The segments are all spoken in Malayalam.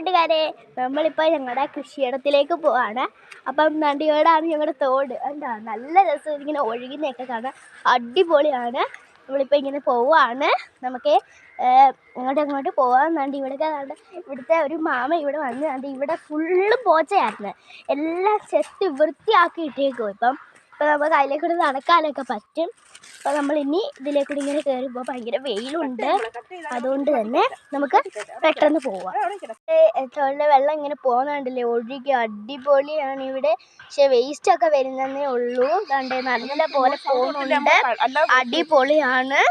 കൂട്ടുകാരെ, നമ്മളിപ്പോൾ ഞങ്ങളുടെ കൃഷിയിടത്തിലേക്ക് പോവാണ്. അപ്പം നണ്ടിയോടാണ് ഞങ്ങളുടെ തോട്. എന്താ നല്ല രസം, ഇങ്ങനെ ഒഴുകുന്നതൊക്കെ കാണാൻ അടിപൊളിയാണ്. നമ്മളിപ്പോൾ ഇങ്ങനെ പോവാണ്. നമുക്ക് അങ്ങോട്ട് പോവാൻ വേണ്ടി ഇവിടുത്തെ ഒരു മാമ ഇവിടെ വന്ന് കണ്ട് ഇവിടെ ഫുള്ള് പോച്ചയായിരുന്നു. എല്ലാം ചെത്തി വൃത്തിയാക്കി ഇട്ടേക്കും. ഇപ്പം നമുക്ക് അതിലേക്കൂടെ നടക്കാനൊക്കെ പറ്റും. അപ്പോൾ നമ്മൾ ഇനി ഇതിലേക്കൂടി ഇങ്ങനെ കയറുമ്പോൾ ഭയങ്കര വെയിലുണ്ട്. അതുകൊണ്ട് തന്നെ നമുക്ക് പെട്ടെന്ന് പോവാം. തോളിലെ വെള്ളം ഇങ്ങനെ പോകുന്നുണ്ടല്ലേ, ഒഴുകി അടിപൊളിയാണ് ഇവിടെ. പക്ഷെ വേസ്റ്റ് ഒക്കെ വരുന്നതേ ഉള്ളൂ. കണ്ടേ നല്ല പോലെ പോകുന്നുണ്ട്, അടിപൊളിയാണ്,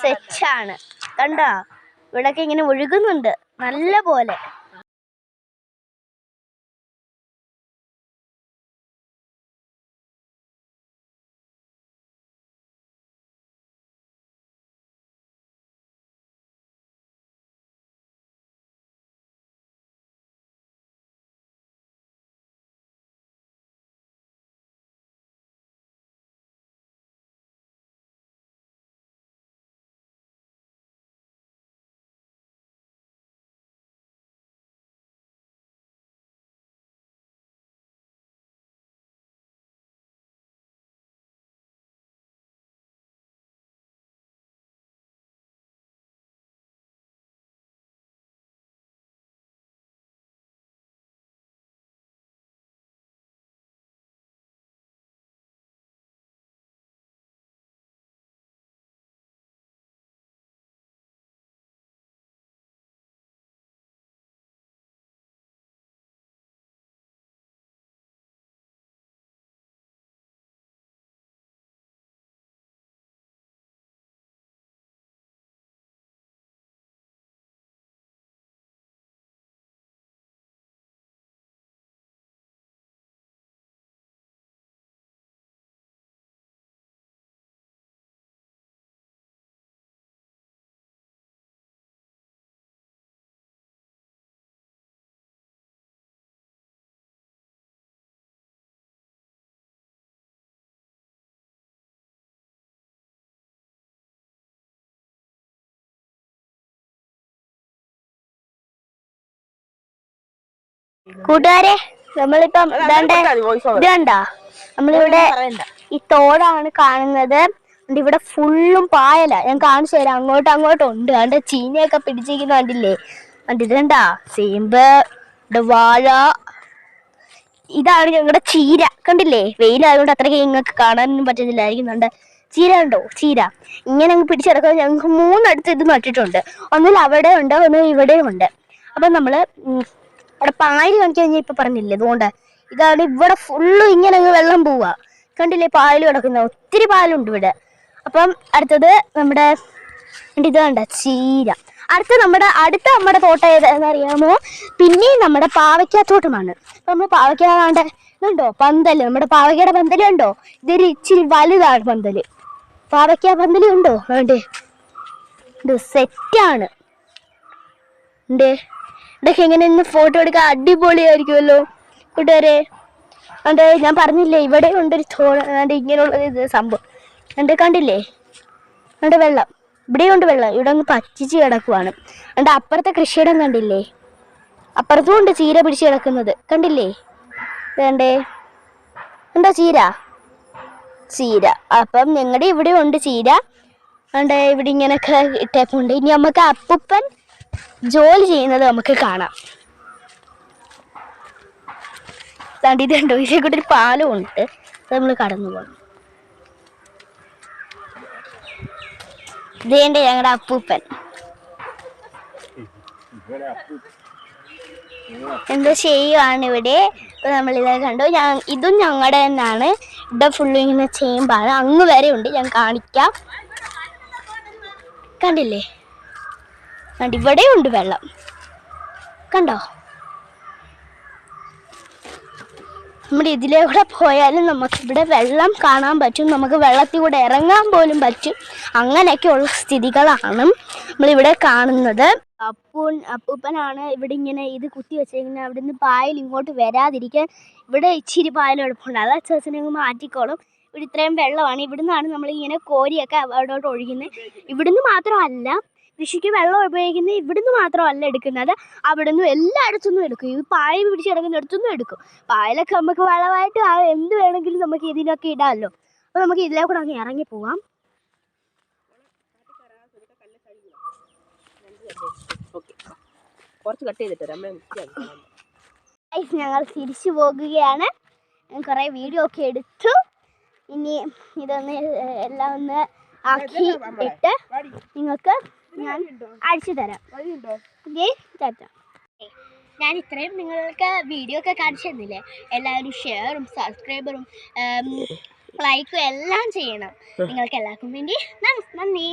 സെറ്റാണ്. കണ്ടോ ഇവിടെയൊക്കെ ഇങ്ങനെ ഒഴുകുന്നുണ്ട് നല്ല പോലെ. കൂട്ടുകാരെ, നമ്മളിപ്പം ഇതണ്ട നമ്മളിവിടെ ഈ തോടാണ് കാണുന്നത്. ഇവിടെ ഫുള്ളും പായല. ഞാൻ കാണിച്ചു തരാം. അങ്ങോട്ടുണ്ട്. അതിന്റെ ചീനയൊക്കെ പിടിച്ചിരിക്കുന്ന കണ്ടില്ലേ? ഇതണ്ടാ ചേമ്പ്, വാഴ. ഇതാണ് ഞങ്ങളുടെ ചീര. കണ്ടില്ലേ? വെയിലായതുകൊണ്ട് അത്രയ്ക്ക് നിങ്ങൾക്ക് കാണാനൊന്നും പറ്റുന്നില്ലായിരിക്കുന്നുണ്ട്. ചീര ഉണ്ടോ? ചീര ഇങ്ങനെ അങ്ങ് പിടിച്ചെടുക്കാൻ ഞങ്ങൾക്ക് 3 അടുത്ത് ഇത് നട്ടിട്ടുണ്ട്. ഒന്നിൽ അവിടെ ഉണ്ട്, ഒന്ന് ഇവിടെയും ഉണ്ട്. അപ്പൊ നമ്മള് അവിടെ പായൽ കാണിക്കാൻ കഴിഞ്ഞാൽ ഇപ്പൊ പറഞ്ഞില്ലേ, അതുകൊണ്ട് ഇതാണ് ഇവിടെ ഫുള്ളും ഇങ്ങനെ അങ്ങ് വെള്ളം പോവാ. കണ്ടില്ലേ പായൽ കിടക്കുന്ന? ഒത്തിരി പായലുണ്ട് ഇവിടെ. അപ്പം അടുത്തത് നമ്മുടെ ഇത് കണ്ട ചീര. നമ്മുടെ തോട്ടം ഏതാണെന്നറിയാമോ? പിന്നെയും നമ്മുടെ പാവയ്ക്കാത്തോട്ടമാണ്. അപ്പൊ നമ്മൾ പാവയ്ക്കാണ്ട് ഇതുണ്ടോ പന്തല്, നമ്മുടെ പാവയ്ക്കയുടെ പന്തല് ഉണ്ടോ? ഇതൊരു ഇച്ചിരി വലുതാണ് പന്തല്. പാവയ്ക്ക പന്തല് ഉണ്ടോ? വേണ്ടേ, ഇത് സെറ്റാണ്. ഇതൊക്കെ എങ്ങനെ ഇന്ന് ഫോട്ടോ എടുക്കാൻ അടിപൊളിയായിരിക്കുമല്ലോ കൂട്ടുകാരെ. അതെ, ഞാൻ പറഞ്ഞില്ലേ ഇവിടെ ഉണ്ടൊരു ഇങ്ങനെയുള്ള ഇത് സംഭവം. കണ്ടില്ലേ? വെള്ളം ഇവിടെയുണ്ട്. വെള്ളം ഇവിടെ ഒന്ന് പറ്റിച്ച് കിടക്കുവാണ്. അപ്പുറത്തെ കൃഷിയിടം കണ്ടില്ലേ? അപ്പുറത്തും ഉണ്ട് ചീര പിടിച്ച് കിടക്കുന്നത്. കണ്ടില്ലേ? വേണ്ടേ ഉണ്ടോ ചീര? അപ്പം ഞങ്ങളുടെ ഇവിടെ ഉണ്ട് ചീര. ഇവിടെ ഇങ്ങനെയൊക്കെ ഇട്ടേപ്പുണ്ട്. ഇനി നമുക്ക് അപ്പൂപ്പൻ ജോലി ചെയ്യുന്നത് നമുക്ക് കാണാം. ഇതുണ്ടോ? ഇതിനെ കൂടെ ഒരു പാലം ഉണ്ട്. നമ്മൾ കടന്നു പോകണം. ഇതേണ്ട ഞങ്ങളുടെ അപ്പൂപ്പൻ എന്തോ ചെയ്യുവാണ് ഇവിടെ. ഇപ്പൊ നമ്മളിത് കണ്ടു. ഇതും ഞങ്ങളുടെ തന്നെയാണ്. ഇവിടെ ഫുള്ള് ഇങ്ങനെ ചേമ്പാണ്. അങ്ങ് വരെ ഉണ്ട്. ഞാൻ കാണിക്കാം. കണ്ടില്ലേ? ഇവിടെ ഉണ്ട് വെള്ളം. കണ്ടോ? നമ്മുടെ ഇതിലൂടെ പോയാലും നമുക്കിവിടെ വെള്ളം കാണാൻ പറ്റും. നമുക്ക് വെള്ളത്തിൽ കൂടെ ഇറങ്ങാൻ പോലും പറ്റും. അങ്ങനെയൊക്കെയുള്ള സ്ഥിതികളാണ് നമ്മളിവിടെ കാണുന്നത്. അപ്പൂപ്പനാണ് ഇവിടെ ഇങ്ങനെ ഇത് കുത്തി വെച്ചേക്കുന്നത്. അവിടെ നിന്ന് പായൽ ഇങ്ങോട്ട് വരാതിരിക്കാൻ ഇവിടെ ഇച്ചിരി പായൽ എളുപ്പമുണ്ട്. അത് അച്ഛനെ മാറ്റിക്കോളും. ഇവിടെ ഇത്രയും വെള്ളമാണ്. ഇവിടുന്നാണ് നമ്മളിങ്ങനെ കോരിയൊക്കെ അവിടോട്ട് ഒഴുകുന്നത്. ഇവിടുന്ന് മാത്രമല്ല, കൃഷിക്ക് വെള്ളം ഉപയോഗിക്കുന്നത് ഇവിടുന്ന് മാത്രമല്ല എടുക്കുന്നത്, അവിടുന്ന് എല്ലായിടത്തുനിന്നും എടുക്കും. ഈ പായ പിടിച്ച് കിടക്കുന്നിടത്തുനിന്നും എടുക്കും. പായലൊക്കെ നമുക്ക് വളമായിട്ട് എന്ത് വേണമെങ്കിലും നമുക്ക് ഇതിനൊക്കെ ഇടാമല്ലോ. അപ്പോൾ നമുക്ക് ഇതിലെ കൂടെ അങ്ങ് ഇറങ്ങി പോവാം. ഞങ്ങൾ തിരിച്ചു പോകുകയാണ്. കുറേ വീഡിയോ ഒക്കെ എടുത്തു. ഇനി ഇതൊന്ന് എല്ലാം ഒന്ന് ആക്കി ഇട്ട് നിങ്ങൾക്ക് ഞാൻ അയച്ചു തരാം. ഓക്കെ ചേട്ടാ, ഞാൻ ഇത്രയും നിങ്ങൾക്ക് വീഡിയോ ഒക്കെ കാണിച്ചു തന്നില്ലേ? എല്ലാവരും ഷെയറും സബ്സ്ക്രൈബറും ലൈക്കും എല്ലാം ചെയ്യണം. നിങ്ങൾക്ക് എല്ലാവർക്കും വേണ്ടി നന്ദി.